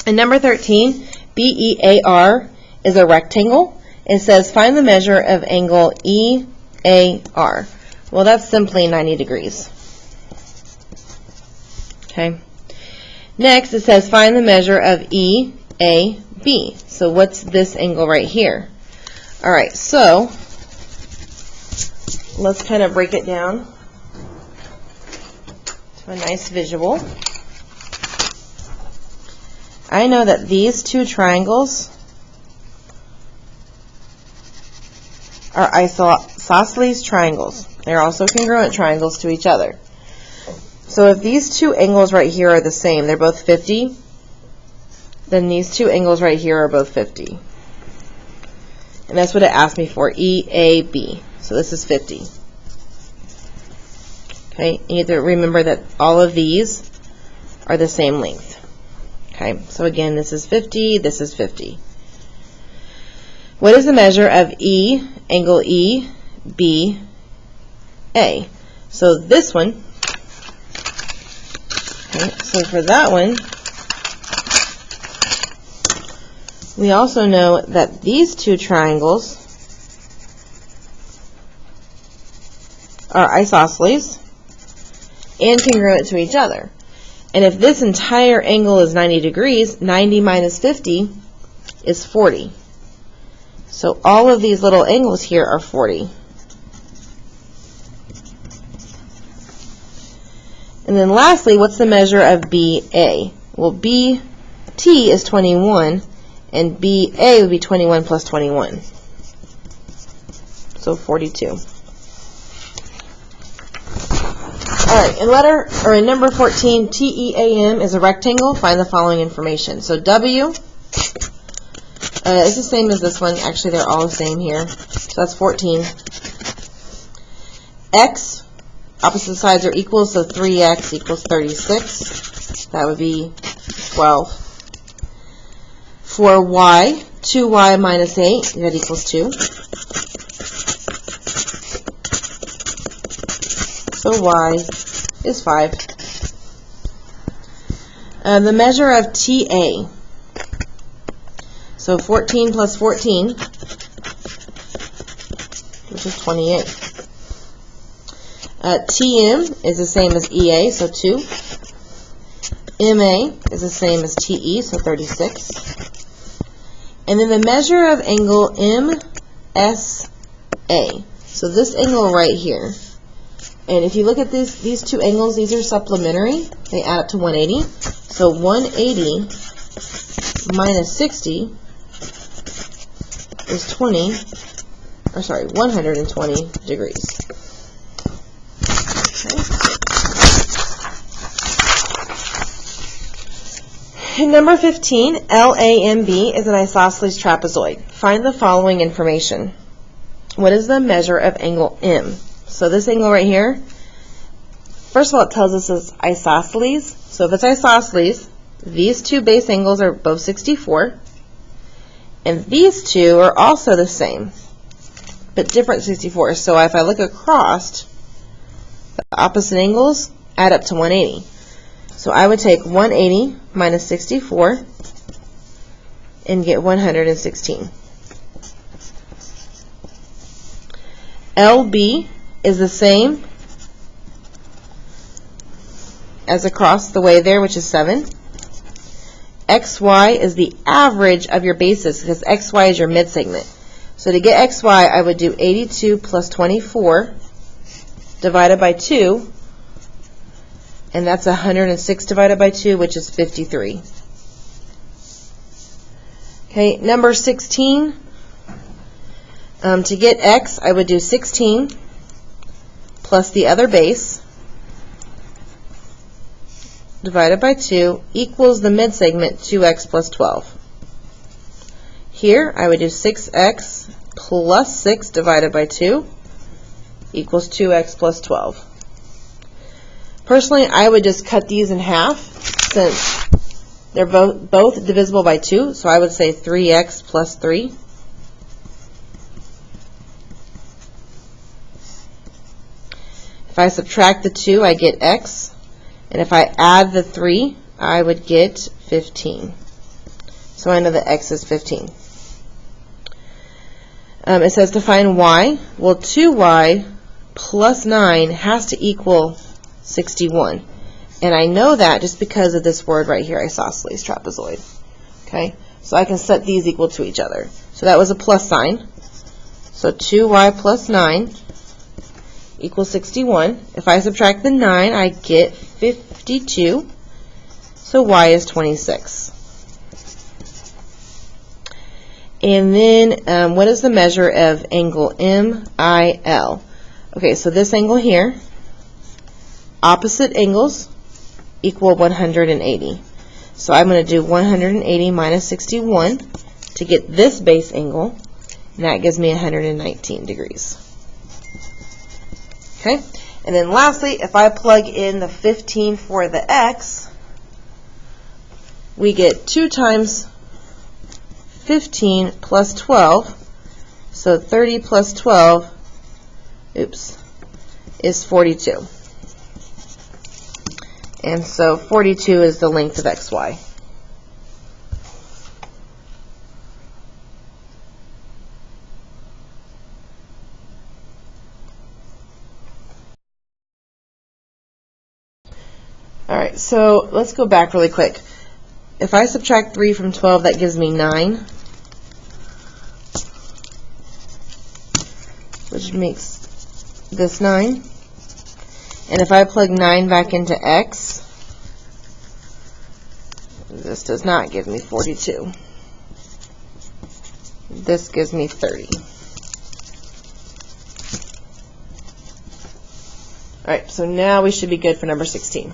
And number 13, BEAR is a rectangle. It says find the measure of angle EAR. Well, that's simply 90 degrees. Okay. Next, it says find the measure of EAB. So what's this angle right here? All right, so let's kind of break it down to a nice visual. I know that these two triangles are isosceles triangles. They're also congruent triangles to each other. So if these two angles right here are the same, they're both 50, then these two angles right here are both 50. And that's what it asked me for, EAB. So this is 50. Okay, you need to remember that all of these are the same length. Okay, so again, this is 50, this is 50. What is the measure of angle EBA? So this one, okay, so for that one, we also know that these two triangles are isosceles and congruent to each other. And if this entire angle is 90 degrees, 90 minus 50 is 40. So all of these little angles here are 40. And then lastly, what's the measure of BA? Well, BT is 21, and BA would be 21 plus 21. So 42. Alright, in number 14, TEAM is a rectangle. Find the following information. So W is the same as this one. Actually, they're all the same here. So that's 14. X, opposite sides are equal, so 3x equals 36. That would be 12. For Y, 2y minus 8, that equals 2. So Y is 5. The measure of TA. So 14 plus 14, which is 28. TM is the same as EA, so 2. MA is the same as TE, so 36. And then the measure of angle MSA. So this angle right here. And if you look at these two angles, these are supplementary. They add up to 180. So 180 minus 60 is 120 degrees. Okay. Number 15, LAMB is an isosceles trapezoid. Find the following information. What is the measure of angle M? So this angle right here, first of all, it tells us it's isosceles. So if it's isosceles, these two base angles are both 64. And these two are also the same, but different 64. So if I look across, the opposite angles add up to 180. So I would take 180 minus 64 and get 116. LB is the same as across the way there, which is 7. XY is the average of your bases because XY is your mid-segment. So to get XY, I would do 82 plus 24 divided by 2, and that's 106 divided by 2, which is 53. Okay, number 16, to get X, I would do 16 plus the other base divided by 2 equals the mid-segment 2x plus 12. Here, I would do 6x plus 6 divided by 2 equals 2x plus 12. Personally, I would just cut these in half since they're both divisible by 2, so I would say 3x plus 3. If I subtract the 2, I get x. And if I add the 3, I would get 15. So I know that x is 15. It says to find y. Well, 2y plus 9 has to equal 61. And I know that just because of this word right here, isosceles trapezoid. Okay, so I can set these equal to each other. So that was a plus sign. So 2y plus 9 equals 61. If I subtract the 9, I get 52. So y is 26. And then what is the measure of angle MIL? Okay, so this angle here, opposite angles equal 180. So I'm going to do 180 minus 61 to get this base angle, and that gives me 119 degrees. Okay, and then lastly, if I plug in the 15 for the x, we get 2 times 15 plus 12, so 30 plus 12, is 42. And so 42 is the length of xy. All right, so let's go back really quick. If I subtract 3 from 12, that gives me 9, which makes this 9. And if I plug 9 back into x, this does not give me 42. This gives me 30. All right, so now we should be good for number 16.